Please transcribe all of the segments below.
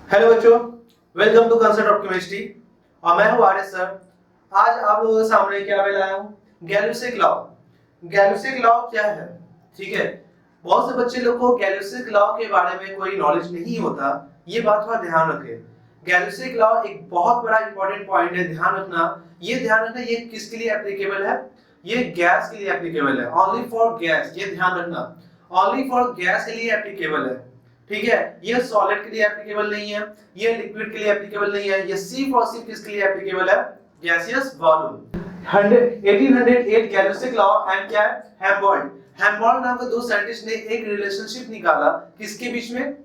Hello बच्चों, welcome to concept of chemistry और मैं हूं आर्य सर। आज आप लोगों के सामने क्या मैं लाया हूं, गैल्यूसिक लॉ। गैल्यूसिक लॉ क्या है? ठीक है, बहुत से बच्चे लोग को गैल्यूसिक लॉ के बारे में कोई नॉलेज नहीं होता। ये बात थोड़ा ध्यान रखें। गैल्यूसिक लॉ एक बहुत बड़ा इंपॉर्टेंट पॉइंट है, ध्यान रखना। ये ध्यान रखना, ये किसके लिए एप्लीकेबल है? ये गैस के लिए एप्लीकेबल है, ओनली फॉर गैस। ये ध्यान रखना, ओनली फॉर गैस के लिए एप्लीकेबल है। ठीक है, ये सॉलिड के लिए एप्लीकेबल नहीं है, ये लिक्विड के लिए एप्लीकेबल नहीं है। ये सिर्फ और सिर्फ किसके लिए एप्लीकेबल है? Gaseous volume. 1808 गैल्यूसिक लॉ एंड क्या है? हेम्बोल्ड। हेम्बोल्ड नाम के दो साइंटिस्ट ने एक रिलेशनशिप निकाला, किसके बीच में?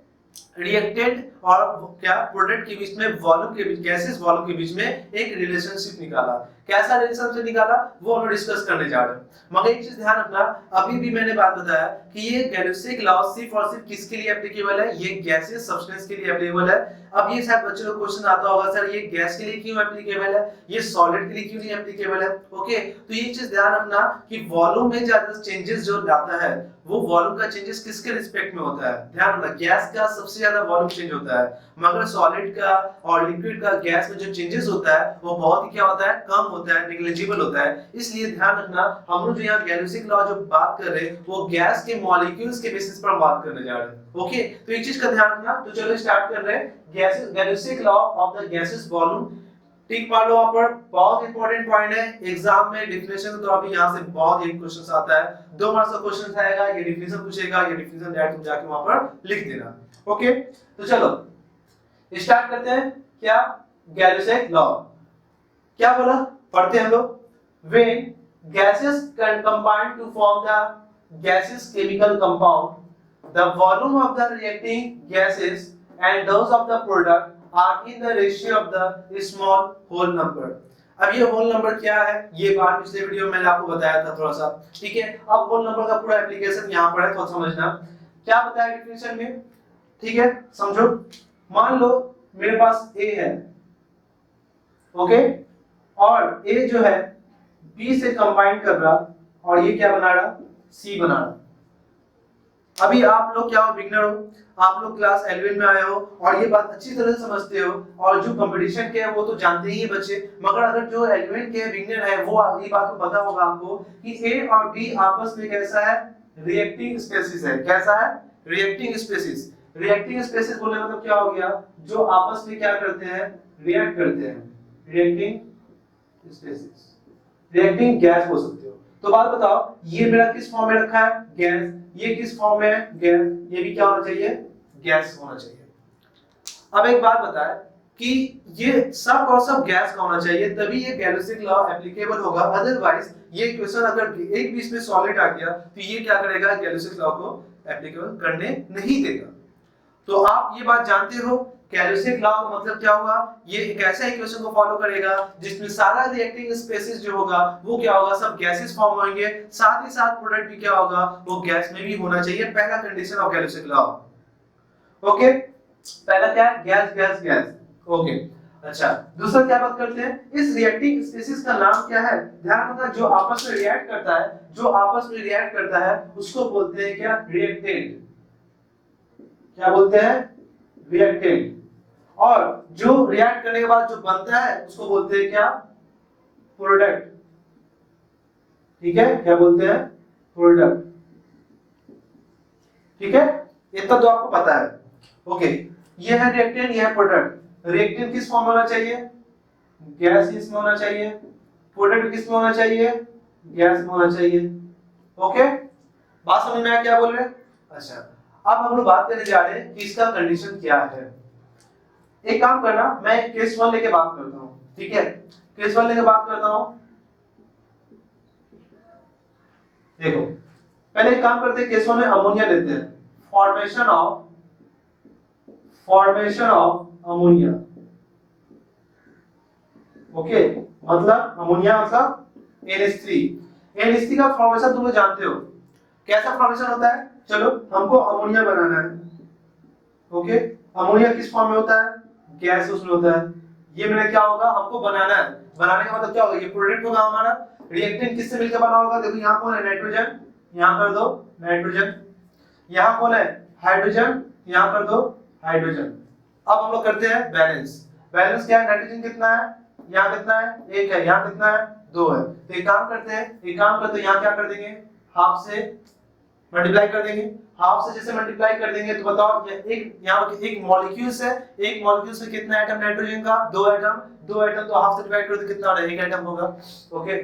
रिएक्टेंट और क्या प्रोडक्ट के बीच में, वॉल्यूम के बीच, गैसेस वॉल्यूम के बीच में एक रिलेशनशिप निकाला। कैसा रिलेशनशिप निकाला वो हम डिस्कस करने जा रहे हैं। मगर एक चीज ध्यान रखना, अभी भी मैंने बात बताया कि ये गैल्यूसिक लॉ सिर्फ और सिर्फ किसके लिए एप्लीकेबल है? ये गैसियस सब्सटेंस के लिए एप्लीकेबल है। अब ये शायद बच्चों को क्वेश्चन आता होगा, सर ये गैस के लिए क्यों एप्लीकेबल है, ये सॉलिड के लिए क्यों नहीं एप्लीकेबल है? ओके, तो ये चीज ध्यान रखना कि वॉल्यूम में ज्यादा चेंजेस जो आता है वो वॉल्यूम का चेंजेस किसके रिस्पेक्ट में होता है? ध्यान रखना, गैस का सबसे ज्यादा वॉल्यूम चेंज होता है, मगर सॉलिड का और लिक्विड का गैस में जो चेंजेस होता है वो बहुत ही क्या होता है? कम होता है, नेग्लिजिबल होता है। इसलिए ध्यान रखना, हम लोग जो यहाँ गैल्यूसिक लॉ जो बात कर रहे हैं वो गैस के मॉलिक्यूल्स के बेसिस पर बात करने जा रहे हैं। ओके, तो एक चीज का ध्यान रखना। तो चलो स्टार्ट कर रहे हैं। Gay Lussac law of the gases volume. ठीक मान लो, वहां पर बहुत इंपॉर्टेंट पॉइंट है, एग्जाम में डिफिनेशन तो अभी यहां से बहुत एक क्वेश्चन आता है, 2 मार्क्स का क्वेश्चन आएगा, ये डिफिनेशन पूछेगा, ये डिफिनेशन डायरेक्ट तुम जाके वहां पर लिख देना। ओके, तो चलो स्टार्ट करते हैं। क्या? गैल्यूसिक लॉ क्या बोला, पढ़ते हैं हम लोग। when gases can combine to form the gaseous chemical compound, the volume of the reacting gases and those of the product are in the ratio of the small whole number। अब ये whole number क्या है, ये बात पिछले video में मैंने आपको बताया था थोड़ा सा। ठीक है, अब होल नंबर का पूरा एप्लीकेशन यहाँ पर है, थोड़ा समझना। क्या बताया डेफिनेशन में? ठीक है, समझो। मान लो मेरे पास A है, ओके, और A जो है B से कंबाइन कर रहा और ये क्या बना रहा? C बना रहा। अभी आप लोग क्या हो? बिगनर हो, आप लोग क्लास 11 में आए हो और ये बात अच्छी तरह से समझते हो, और जो कंपटीशन के है वो तो जानते ही है बच्चे। मगर अगर जो 11 के बिगनर है वो ये बात को पता होगा आपको कि A और B आपस में कैसा है? रिएक्टिंग स्पेसीज है। कैसा है? Reacting species. रिएक्टिंग स्पेसीज बोलने का मतलब क्या हो गया? जो आपस में क्या करते हैं? रिएक्ट करते हैं। रिएक्टिंग स्पेसीज, रिएक्टिंग गैस बोल सकते हो। तो बात बताओ, ये मेरा किस फॉर्म में रखा है? गैस। ये किस फॉर्म में है? गैस। ये भी क्या होना चाहिए? गैस होना चाहिए। अब एक बात बता कि ये सब और सब गैस का होना चाहिए, तभी ये गैल्यूसिक लॉ एप्लीकेबल होगा। अदरवाइज ये क्वेश्चन अगर एक बीच में सॉलिड आ गया तो ये क्या करेगा? गैल्यूसिक लॉ को एप्लीकेबल करने नहीं देगा। तो आप ये बात जानते हो, गैल्यूसिक लॉ का मतलब क्या होगा? ये एक ऐसा इक्वेशन को फॉलो करेगा जिसमें सारा रिएक्टिंग स्पेसीज जो होगा वो क्या होगा? सब गैसेस फॉर्म होंगे, साथ ही साथ प्रोडक्ट भी क्या होगा? वो गैस में भी होना चाहिए। पहला कंडीशन ऑफ गैल्यूसिक लॉ। ओके, पहला क्या है? Gas gas gas. ओके, अच्छा, दूसरा क्या बात करते हैं? इस रिएक्टिंग स्पेसीज का नाम क्या है? ध्यान रखना, जो आपस में रिएक्ट करता है, जो आपस में रिएक्ट करता है उसको बोलते हैं क्या? रिएक्टेंट। क्या बोलते हैं? रिएक्टेंट। और जो रिएक्ट करने के बाद जो बनता है उसको बोलते हैं क्या? प्रोडक्ट। ठीक है, क्या बोलते हैं? प्रोडक्ट। ठीक है, इतना तो आपको पता है। ओके, ये है रिएक्टेंट, ये है प्रोडक्ट। रिएक्टेंट किस फॉर्म में होना चाहिए? गैस इसमें होना चाहिए। प्रोडक्ट किस में होना चाहिए? गैस में होना चाहिए। ओके, बात समझ में आया क्या बोल रहे हैं? अच्छा, अब हम लोग बात करने जा रहे हैं कि इसका कंडीशन क्या है। एक काम करना, मैं केस 1 लेके बात करता हूं। ठीक है, केस 1 लेके बात करता हूं। देखो, पहले एक काम करते हैं, केस 1 में अमोनिया लेते हैं। Formation of ammonia. ओके, मतलब अमोनिया मतलब NH3। NH3 का फॉर्मेशन तुम लोग जानते हो, कैसा फॉर्मेशन होता है? चलो, हमको अमोनिया बनाना है। ओके, अमोनिया किस फॉर्म में होता है? गैस उसमें होता है। ये मेरा क्या होगा? हमको बनाना है। बनाने का मतलब क्या होगा? ये प्रोडक्ट होगा हमारा। रिएक्टेंट किससे मिलकर बना होगा? देखो, यहाँ कौन है? नाइट्रोजन। यहाँ कर दो नाइट्रोजन। यहाँ कौन है? हाइड्रोजन। यहाँ कर दो हाइड्रोजन। अब हम लोग करते हैं बैलेंस। बैलेंस क्या है, नाइट्रोजन कितना है, यहाँ कितना है, 1 है, यहाँ कितना है, 2 है। तो एक काम करते हैं, यहाँ क्या कर देंगे, हाफ से मल्टीप्लाई कर देंगे। हाफ से जैसे मल्टीप्लाई कर देंगे तो बताओ, ये एक यहाँ पे एक मॉलिक्यूल्स है, एक मॉलिक्यूल्स में कितना एटम नाइट्रोजन का, 2 एटम। 2 एटम तो हाफ से डिवाइड करो तो कितना हो रहा है, 1 एटम होगा। ओके,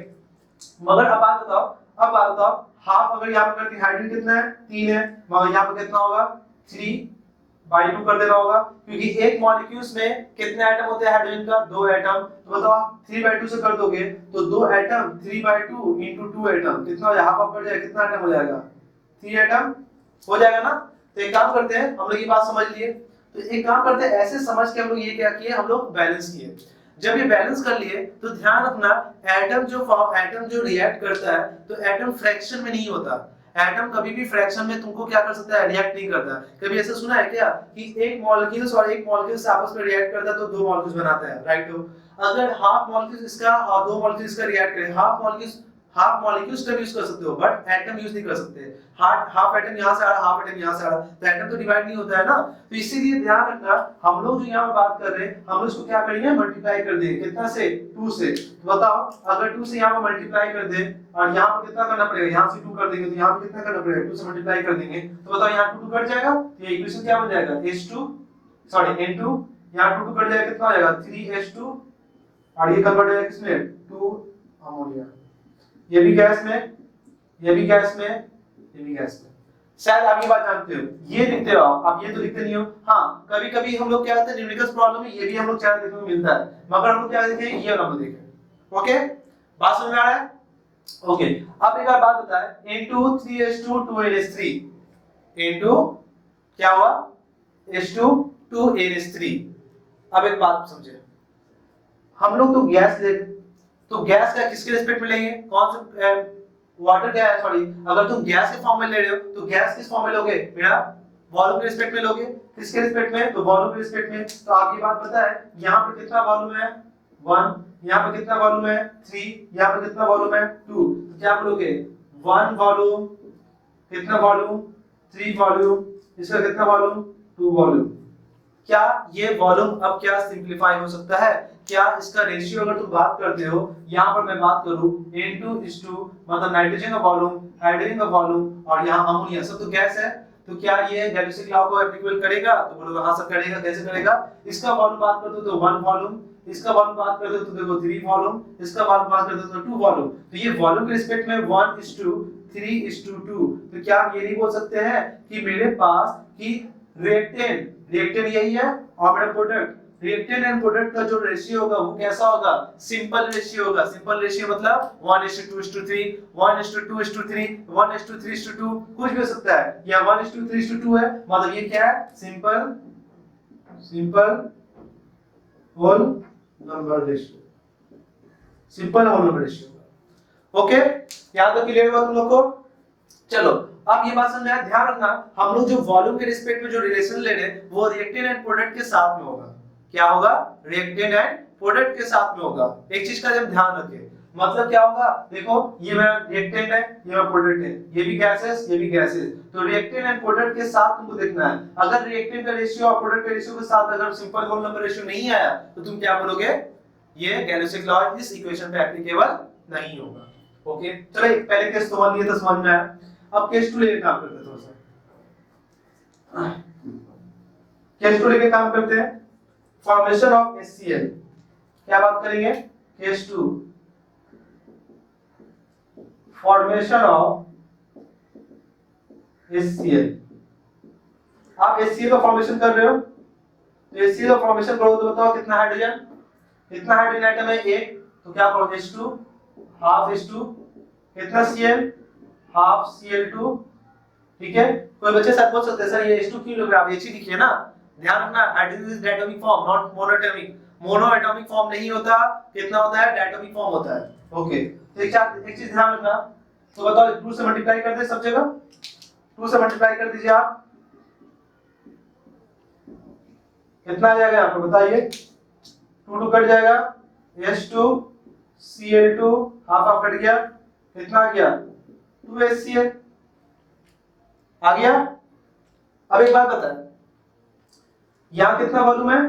मगर अब बात बताओ, हाफ अगर यहाँ पे करती हाइड्रोजन कितना है, 3 है, मगर यहाँ पे कितना होगा, 3/2 कर देना होगा, क्योंकि एक मॉलिक्यूल्स में कितने एटम होते हैं हाइड्रोजन का, 2 एटम। तो बताओ 3/2 से कर दोगे तो 2 एटम 3/2 into 2 एटम कितना हो जाएगा, हाफ हाफ कर जाएगा, कितना एटम हो जाएगा, 3 एटम हो जाएगा ना। तो एक काम करते हैं, हम लोग ये बात समझ लिए, तो एक काम करते हैं, ऐसे समझ के हम लोग ये क्या किए, हम लोग बैलेंस किए। जब ये बैलेंस कर लिए तो ध्यान रखना, एटम जो रिएक्ट करता है तो एटम फ्रैक्शन में नहीं होता। एटम कभी भी फ्रैक्शन में तुमको क्या कर सकता है, रिएक्ट नहीं करता। कभी ऐसा सुना है क्या कि एक मॉलिक्यूल्स और एक मॉलिक्यूल्स आपस में रिएक्ट करता है तो 2 मॉलिक्यूल्स बनाता है, राइट। हो अगर हाफ मॉलिक्यूल्स इसका और 2 मॉलिक्यूल्स का रिएक्ट करे, हाफ मॉलिक्यूल्स का यूज कर सकते हो बट एटम यूज नहीं कर सकते। हाफ एटम यहां से आ रहा, हाफ एटम यहां से आ रहा, तो एटम तो डिवाइड नहीं होता है ना। तो इसीलिए ध्यान रखना, हम लोग जो यहां पर बात कर रहे हैं, हम लोग इसको क्या करेंगे, मल्टीप्लाई कर देंगे, कितना से, 2 से। तो बताओ अगर 2 से यहां पर मल्टीप्लाई कर दे और यहां पर कितना करना पड़ेगा, यहां से 2 कर देंगे तो यहां पर कितना करना पड़ेगा, 2 से मल्टीप्लाई कर देंगे। तो बताओ यहां 2 कट जाएगा तो ये इक्वेशन क्या बन जाएगा, N2 यहां 2 कट जाएगा, कितना हो जाएगा, 3H2 और ये कन्वर्ट हो जाएगा किसमें, 2 अमोनिया। ये भी गैस में, ये भी गैस में, ये भी गैस में। शायद आप ये बात जानते हो, ये लिखते हो आप ये तो लिखते नहीं हो। हाँ, कभी कभी हम लोग क्या करते हैं, न्यूमेरिकल प्रॉब्लम में ये भी हम लोग चाहे देखने को मिलता है, मगर हम लोग क्या देखें, ये वाला देखें। ओके, बात समझ में आ रहा है। ओके, अब एक बार बात बताए, N2 3H2 2NH3 N2 क्या हुआ, H2 2NH3। अब एक बात समझे, हम लोग तो गैस ले, तो गैस का किसके रिस्पेक्ट में लेंगे, कौन सा वाटर क्या है, सॉरी, अगर तुम गैस के फॉर्म में ले रहे हो तो गैस किस फॉर्म में लोगे, मेरा वॉल्यूम के रिस्पेक्ट में लोगे। किसके रिस्पेक्ट में, तो वॉल्यूम के रिस्पेक्ट में। तो आपकी बात पता है, यहाँ पे कितना वॉल्यूम है, 1, यहाँ पे कितना वॉल्यूम है, 3, यहाँ पे कितना वॉल्यूम है, 2। तो क्या बोलोगे, 1 वॉल्यूम, कितना वॉल्यूम, 3 वॉल्यूम, इसका कितना वॉल्यूम, 2 वॉल्यूम। क्या ये वॉल्यूम अब क्या सिंपलीफाई हो सकता है, क्या इसका रेशियो अगर तुम बात करते हो, यहाँ पर मैं बात करूं N2:2 मतलब नाइट्रोजन का वॉल्यूम, हाइड्रोजन का वॉल्यूम और यहाँ अमोनिया, सब तो गैस है। तो क्या ये गैलियोसिक लॉ को एप्लीकेबल करेगा, तो बोलोगे हां सर करेगा। कैसे करेगा, इसका वॉल्यूम बात करते हो तो 1 वॉल्यूम, इसका वॉल्यूम बात करते हो तो देखो 3 वॉल्यूम, इसका वॉल्यूम बात करते हो तो 2 वॉल्यूम। तो ये वॉल्यूम के रिस्पेक्ट में 1:3:2। तो क्या हम ये नहीं बोल सकते हैं कि मेरे पास कि रिएक्टेंट यही है और मेरा प्रोडक्ट, रिएक्टेंट एंड प्रोडक्ट का जो रेशियो होगा वो कैसा होगा, सिंपल रेशियो होगा। सिंपल रेशियो मतलब 1:2:3, 1:2:3, 1:3:2, कुछ भी हो सकता है, या 1:3:2 है, मतलब ये क्या है, simple whole number ratio, simple whole number ratio. Okay, यहां तक क्लियर हुआ तुम लोग को। चलो अब ये बात समझ आया, ध्यान रखना, हम लोग जो वॉल्यूम के रिस्पेक्ट में जो रिलेशन ले रहे हैं वो रिएक्टेंट एंड प्रोडक्ट के साथ में होगा। क्या होगा, रिएक्टेंट एंड प्रोडक्ट के साथ में होगा। एक चीज का जब ध्यान रखें, मतलब क्या होगा, देखो ये मेरा रिएक्टेंट है, ये मेरा प्रोडक्ट है, ये भी गैसेस, ये भी गैसेस। तो रिएक्टेंट एंड प्रोडक्ट के साथ तुमको देखना है। अगर रिएक्टेंट का रेशियो और प्रोडक्ट का रेशियो के साथ अगर सिंपल होल नंबर रेशियो नहीं आया तो तुम क्या बोलोगे, ये गैलियोसिक लॉ इस इक्वेशन पे एप्लीकेबल नहीं होगा। ओके, चलो पहले केस तो 1 लिए तो समझ में आया। अब केस 2 लेके काम करते हैं, थोड़ा सा केस 2 लेके काम करते हैं। फॉर्मेशन ऑफ HCl, क्या बात करेंगे, केस 2 फॉर्मेशन ऑफ HCl। आप HCl का फॉर्मेशन कर रहे हो, तो HCl का फॉर्मेशन करो तो बताओ कितना हाइड्रोजन, कितना हाइड्रोजन एटम है, 1, तो क्या करो H2 हाफ H2, कितना Cl हाफ Cl2। ठीक है, कोई बच्चे साथ बोल सकते हैं सर ये H2 क्यों लोगे, आप H ही लिखिए ना। ध्यान रखना, hydrogen is diatomic form not monoatomic. Monoatomic form नहीं होता, कितना होता है, डायटोमिक फॉर्म होता है। ओके, तो एक चीज ध्यान रखना, तो बताओ 2 से मल्टीप्लाई कर दे सब जगह, 2 से मल्टीप्लाई कर दीजिए आप, कितना आ जाएगा यहाँ पे बताइए, 2 कट जाएगा, H2 Cl2 half half cut गया, कितना आ गया, 2HCl आ गया। अब एक बात बता, यहाँ कितना वॉल्यूम है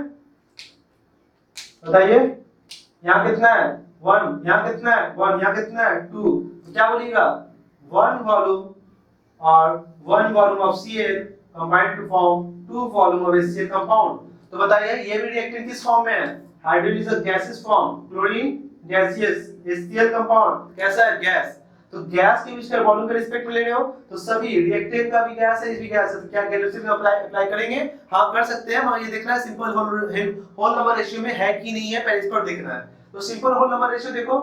बताइए, यहाँ कितना है 1, यहाँ कितना है 1, यहाँ कितना है 2, तो क्या बोलिएगा 1 वॉल्यूम और 1 volume of Cl combined to form 2 volume of HCl compound. तो बताइए ये भी रिएक्टेंट किस फॉर्म में है, hydrogen is a gaseous form, chlorine gaseous, HCl compound कैसा है गैस। तो गैस के बीच का वॉल्यूम के रिस्पेक्ट में ले रहे हो तो सभी रिएक्टेंट का भी गैस है, इस भी गैस है, तो क्या गैल्वेनिक में अप्लाई करेंगे, हाँ कर सकते हैं, मगर ये देखना है सिंपल होल नंबर रेशियो में है कि नहीं है, पहले इस पर देखना है। तो सिंपल होल नंबर रेशियो देखो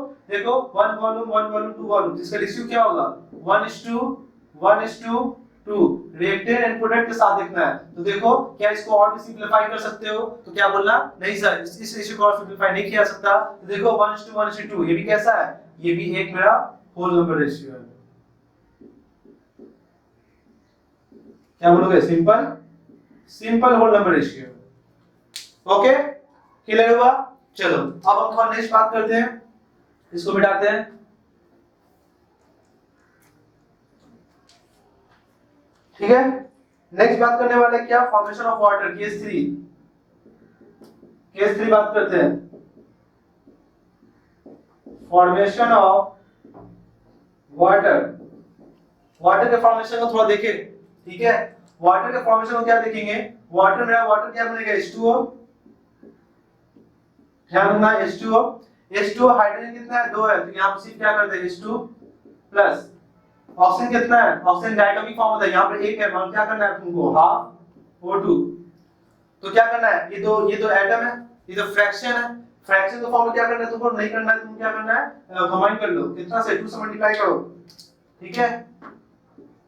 1 वॉल्यूम 2 वॉल्यूम, जिसका रेशियो क्या होगा 1:2 रिएक्टेंट एंड प्रोडक्ट के साथ देखना है। तो देखो क्या इसको और भी सिंपलीफाई कर सकते हो, तो क्या बोलना नहीं सर इस रेशियो को और सिंपलीफाई नहीं किया सकता, तो देखो 1:2 ये भी कैसा है, ये भी एक मेरा होल नंबर रेशियो है। क्या बोलोगे simple whole number ratio. Okay clear हुआ। चलो अब हम थोड़ा नेक्स्ट बात करते हैं, इसको मिटाते हैं। ठीक है नेक्स्ट बात करने वाले क्या, फॉर्मेशन ऑफ वाटर, केस 3 बात करते हैं, फॉर्मेशन ऑफ वाटर के फॉर्मेशन को थोड़ा देखें। ठीक है वाटर के फॉर्मेशन को क्या देखेंगे, वाटर क्या बनेगा H2O, ध्यान रखना H2O हाइड्रोजन कितना है 2 है, तो यहाँ पर सिर्फ क्या कर देंगे H2 प्लस ऑक्सीजन कितना है, ऑक्सीजन डायटोमिक फॉर्म होता है, यहाँ पर 1 है, मतलब क्या करना है तुमको हाफ O2, तो क्या करना है ये दो एटम है, ये तो फ्रैक्शन है, फ्रैक्शन का फॉर्म क्या करना है तुमको, नहीं करना है, तुम क्या करना है कंबाइन कर लो, कितना से 2 से मल्टीप्लाई करो, ठीक है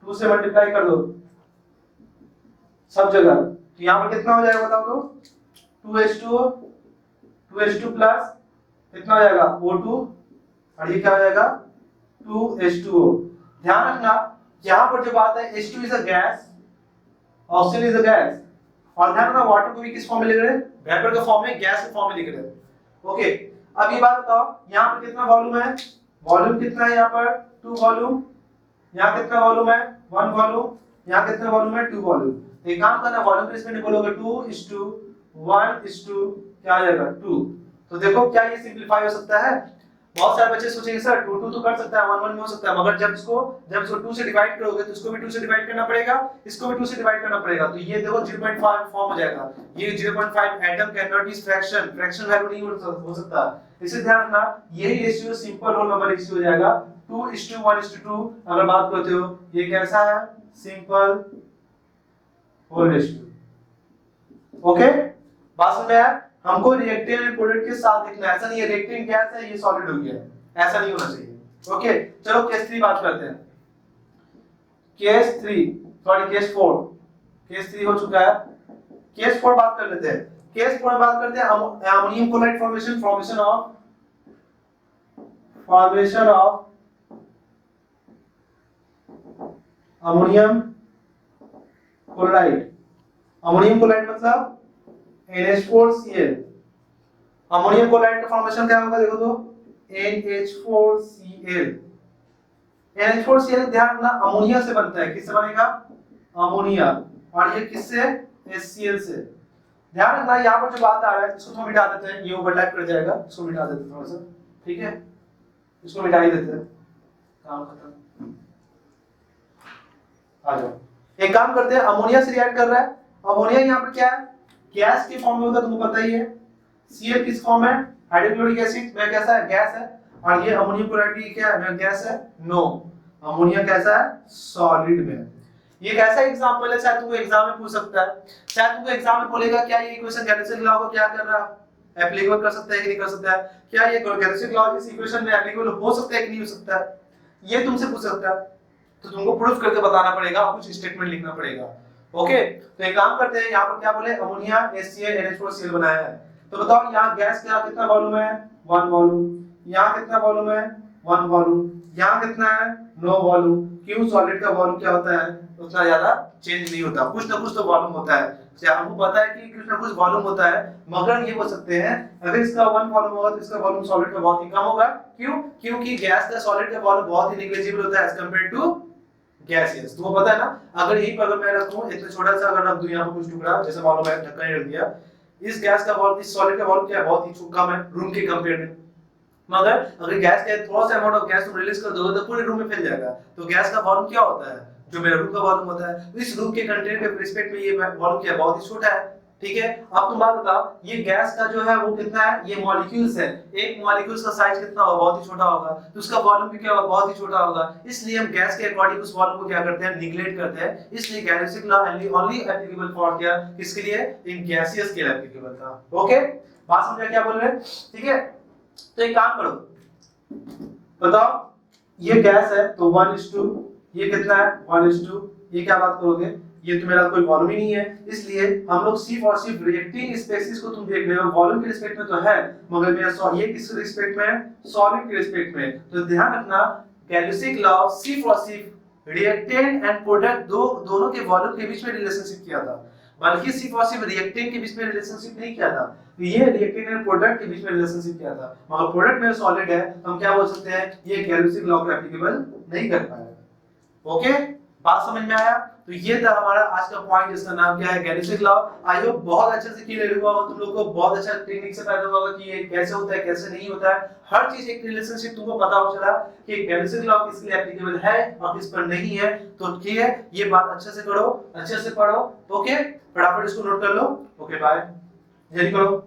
2 से मल्टीप्लाई कर दो सब जगह, तो यहाँ पर कितना हो जाएगा बताओ तो 2H2 प्लस कितना हो जाएगा O2 और ये क्या हो जाएगा 2H2O। ध्यान रखना यहाँ पर जो बात है H2 is a gas, oxygen is a gas, और ध्यान रखना वाटर को भी किस फॉर्म में लिख रहे हैं, वेपर के फॉर्म में, गैस के फॉर्म में लिख रहे हैं। ओके अब ये बात बताओ यहाँ पर कितना वॉल्यूम है, वॉल्यूम कितना है यहाँ पर 2 वॉल्यूम, यहाँ कितना वॉल्यूम है 1 वॉल्यूम, यहाँ कितना वॉल्यूम है 2 वॉल्यूम। एक काम करना वॉल्यूम के रिस्पेक्ट में बोलोगे 2:1 क्या आ जाएगा 2, तो देखो क्या ये सिंपलीफाई हो सकता है। बहुत सारे बच्चे सोचेंगे सर 2 तो कर सकता है 1 में हो सकता है, मगर जब इसको 2 से डिवाइड करोगे तो इसको भी 2 से डिवाइड करना पड़ेगा, इसको भी 2 से डिवाइड करना पड़ेगा, तो ये देखो 0.5 फॉर्म हो जाएगा, ये 0.5 atom can not be fraction value नहीं हो सकता, इसे ध्यान रखना यही ratio simple whole number ratio हो जाएगा 2:1:2। अगर बात करते हो ये कैसा है सिंपल होल रेशियो। ओके बात समझ में आया, हमको रिएक्टेंट एंड प्रोडक्ट के साथ देखना है, ऐसा नहीं है रिएक्टेंट गैस है ये सॉलिड हो गया, ऐसा नहीं होना चाहिए। ओके चलो केस 3 बात करते हैं, केस 3 हो चुका है, केस 4 बात कर लेते हैं। केस 4 में बात करते हैं ammonium chloride formation of ammonium chloride मतलब NH4Cl। अमोनियम क्लोराइड का फॉर्मेशन क्या होगा देखो तो NH4Cl। NH4Cl ध्यान रखना अमोनिया से बनता है, किससे बनेगा अमोनिया, और ये किससे HCl से। ध्यान रखना यहाँ पर जो बात आ रहा है इसको थोड़ा मिटा देते हैं, ये ओवरलैप कर जाएगा, इसको मिटा देते हैं थोड़ा सा, ठीक है इसको मिटा ही देते हैं, काम खत्म। आ जाओ एक काम करते हैं, अमोनिया से रिएक्ट कर रहा है, अमोनिया यहाँ पर क्या है गैस के फॉर्म में होता है, तुमको पता ही है। Cl किस फॉर्म है हाइड्रोक्लोरिक एसिड में, कैसा है गैस है, और ये अमोनियम क्लोराइड भी क्या है गैस है, नो अमोनिया कैसा है सॉलिड में। ये कैसा एग्जांपल है, शायद तुमको एग्जाम में पूछ सकता है, शायद तुमको एग्जाम में बोलेगा क्या ये इक्वेशन गैलिलियो लॉ को क्या कर रहा है एप्लीकेबल कर सकता है कि नहीं कर सकता है, क्या ये गैलिलियो लॉ इस इक्वेशन में एप्लीकेबल हो सकता है कि नहीं हो सकता है, ये तुमसे पूछ सकता है, तो तुमको प्रूफ करके बताना पड़ेगा और कुछ स्टेटमेंट लिखना पड़ेगा। ओके तो एक काम करते हैं, यहाँ पर क्या बोले अमोनिया HCl NH4Cl बनाया है, तो बताओ यहाँ गैस का कितना वॉल्यूम है 1 वॉल्यूम, यहाँ कितना वॉल्यूम है 1 वॉल्यूम, यहाँ कितना है 9 वॉल्यूम। क्यों सॉलिड का वॉल्यूम क्या होता है उतना ज्यादा चेंज नहीं होता, कुछ ना कुछ तो वॉल्यूम होता है, हमको पता है कि कुछ ना कुछ वॉल्यूम होता है, मगर ये बोल सकते हैं अगर इसका 1 वॉल्यूम होगा तो इसका वॉल्यूम सॉलिड का बहुत ही कम होगा। क्यों, क्योंकि गैस का सॉलिड का वॉल्यूम बहुत ही नेग्लिजिबल होता है एज कंपेयर टू गैसियस। तुमको पता है ना, अगर यहीं पर अगर मैं रखूं इतना छोटा सा, अगर रख दूं यहाँ पर कुछ टुकड़ा, जैसे मान लो मैं ढक्कन रख दिया, इस गैस का वॉल्यूम, इस सॉलिड का वॉल्यूम क्या है, बहुत ही कम है रूम के कंपेयर में। मगर अगर गैस का थोड़ा सा अमाउंट ऑफ गैस तुम रिलीज कर दोगे तो पूरे रूम में फैल जाएगा। तो गैस का वॉल्यूम क्या होता है, जो मेरा रूम का वॉल्यूम होता है, इस रूम के कंटेनर के रिस्पेक्ट में ये वॉल्यूम क्या है, बहुत ही छोटा है। ठीक है, अब तुम बात बताओ, ये गैस का जो है वो कितना है, ये मॉलिक्यूल्स है, एक मॉलिक्यूल्स का साइज कितना होगा, बहुत ही छोटा होगा, तो उसका वॉल्यूम भी क्या होगा, बहुत ही छोटा होगा। इसलिए हम गैस के अकॉर्डिंग उस वॉल्यूम को क्या करते हैं, निग्लेक्ट करते हैं। इसलिए गैलियोसिक लॉ ओनली एप्लीकेबल फॉर क्या, किसके लिए, इन गैसियस के लिए एप्लीकेबल था। ओके, बात समझ में क्या बोल रहे हैं, ठीक है। तो एक काम करो, बताओ ये गैस है तो 1:2, ये कितना है 1:2, ये क्या बात करोगे, ये तो मेरा कोई वॉल्यूम ही नहीं है, इसलिए हम लोग सिर्फ और सिर्फ रिएक्टिंग स्पेसिस को तुम देख रहे हो, वॉल्यूम के रिस्पेक्ट में तो है, मगर मेरा ये किस रिस्पेक्ट में है, सॉलिड के रिस्पेक्ट में। तो ध्यान रखना, गैलियोसिक लॉ सिर्फ और सिर्फ रिएक्टेंट एंड प्रोडक्ट दोनों के वॉल्यूम के बीच में रिलेशनशिप किया था, बल्कि सिर्फ और सिर्फ रिएक्टेंट के बीच में रिलेशनशिप नहीं किया था। तो ये रिएक्टेंट एंड प्रोडक्ट के बीच में रिलेशनशिप किया था, मगर प्रोडक्ट में सॉलिड है, तो हम क्या बोल सकते हैं, ये गैलियोसिक लॉ को एप्लीकेबल नहीं कर पाएगा। ओके, बात समझ में आया। तो ये था हमारा आज का पॉइंट, जिसका नाम क्या है, गैलियोसिक लॉ। आई होप बहुत अच्छे से क्लियर हुआ हो, तुम लोग को बहुत अच्छा टेक्निक से पता होगा कि ये कैसे होता है कैसे नहीं होता है, हर चीज एक रिलेशनशिप तुमको पता हो चला कि गैलियोसिक लॉ किस लिए एप्लीकेबल है और किस पर नहीं है। तो ठीक है, ये बात अच्छे से करो, अच्छे से पढ़ो। ओके, फटाफट इसको नोट कर लो। ओके बाय, जल्दी करो।